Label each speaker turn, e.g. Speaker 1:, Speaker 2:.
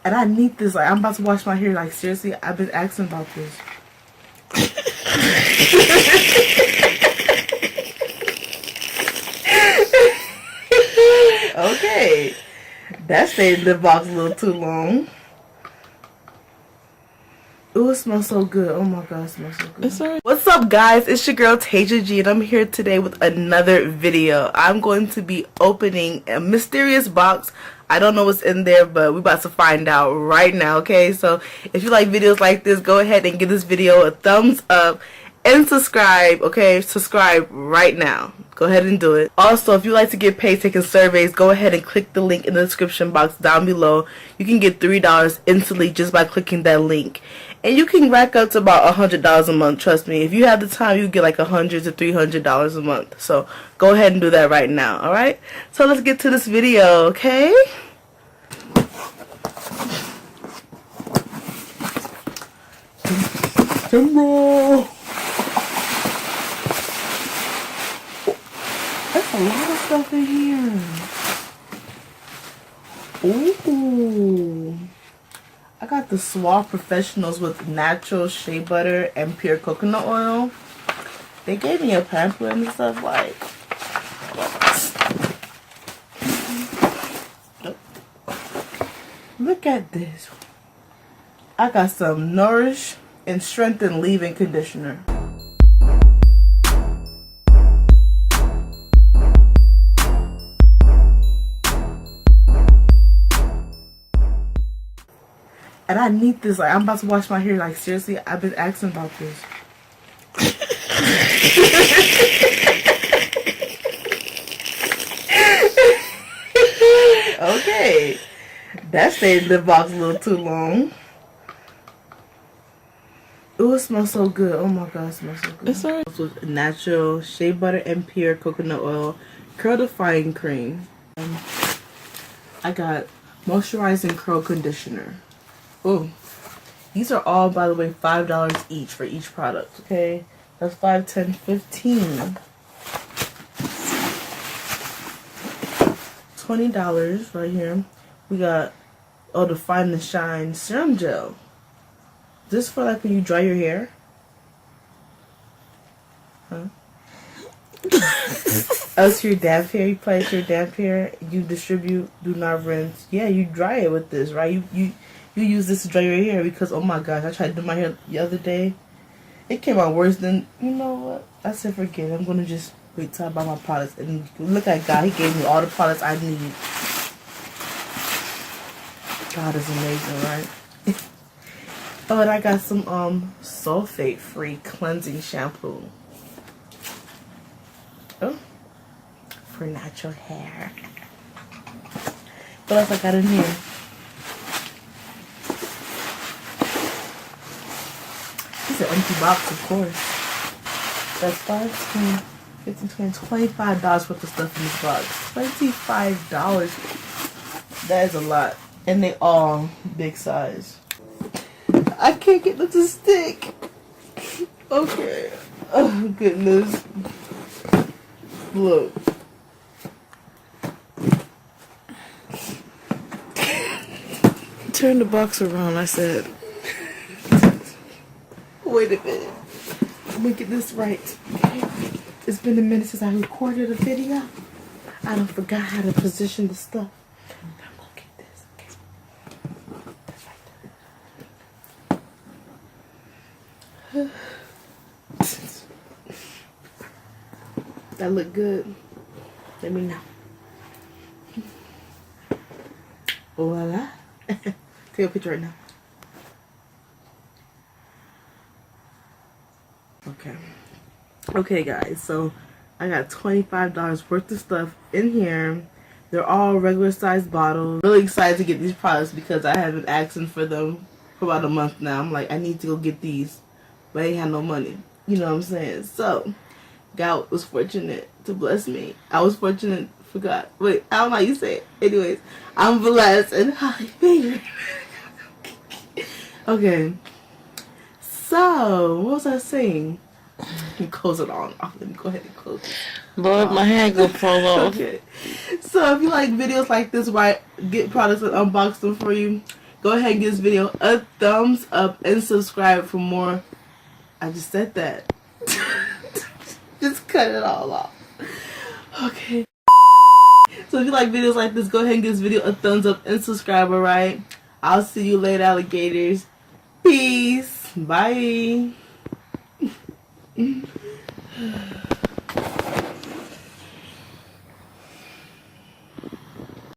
Speaker 1: And I need this. Like, I'm about to wash my hair. Like, seriously, I've been asking about this. Okay. That stayed in the box a little too long. Ooh, it smells so good. Oh my god, it smells so good. It's alright. What's up, guys? It's your girl Taija G, and I'm here today with another video. I'm going to be opening a mysterious box. I don't know what's in there, but we're about to find out right now, okay? So if you like videos like this, go ahead and give this video a thumbs up and subscribe, okay? Subscribe right now. Go ahead and do it. Also, if you like to get paid taking surveys, go ahead and click the link in the description box down below. You can get $3 instantly just by clicking that link. And you can rack up to about $100 a month. Trust me, if you have the time, you get like $100 to $300 a month. So go ahead and do that right now, alright? So let's get to this video, okay? Timber. There's a lot of stuff in here. Ooh. I got the Suave Professionals with natural shea butter and pure coconut oil. They gave me a pamphlet and stuff like. Look at this. I got some Nourish and Strengthen leave-in conditioner. And I need this. Like, I'm about to wash my hair. Like, seriously, I've been asking about this. Okay. That stayed in the box a little too long. Ooh, it smells so good. Oh my god, it smells so good. It's alright. With natural shea butter and pure coconut oil curl defying cream. I got moisturizing curl conditioner. Oh, these are all, by the way, $5 each for each product. Okay, that's 5, 10, 15. $20 right here. We got the Fine and Shine serum gel. This for like when you dry your hair. Huh? As your damp hair, you place your damp hair. You distribute. Do not rinse. Yeah, you dry it with this, right? You use this to dry your hair because, oh my gosh, I tried to do my hair the other day. It came out worse than, you know what? I said forget it. I'm going to just wait till I buy my products. And look at God. He gave me all the products I need. God is amazing, right? Oh, and I got some sulfate-free cleansing shampoo. Oh. For natural hair. What else I got in here? It's an empty box, of course. That's 5, 10, 15, 20, $25 worth of stuff in this box. $25. That is a lot. And they all big size. I can't get them to stick. Okay. Oh, goodness. Look. Turn the box around, I said. Wait a minute. Let me get this right. Okay. It's been a minute since I recorded a video. I done forgot how to position the stuff. I'm gonna get this. Okay. That's right. That look good. Let me know. Voila. Take a picture right now. Okay guys, so I got $25 worth of stuff in here. They're all regular size bottles. Really excited to get these products because I have been asking for them for about a month now. I'm like, I need to go get these, but I ain't have no money. You know what I'm saying? So God was fortunate to bless me. I was fortunate for God. Wait, I don't know how you say it. Anyways, I'm blessed and highly favored. Okay. So, what was I saying? Let me close it on. Oh, let me go ahead and close it.
Speaker 2: Lord, my hand gonna fall off.
Speaker 1: Okay. So, if you like videos like this where I get products and unbox them for you, go ahead and give this video a thumbs up and subscribe for more. I just said that. Just cut it all off. Okay. So if you like videos like this, go ahead and give this video a thumbs up and subscribe, alright? I'll see you later, alligators. Peace. Bye.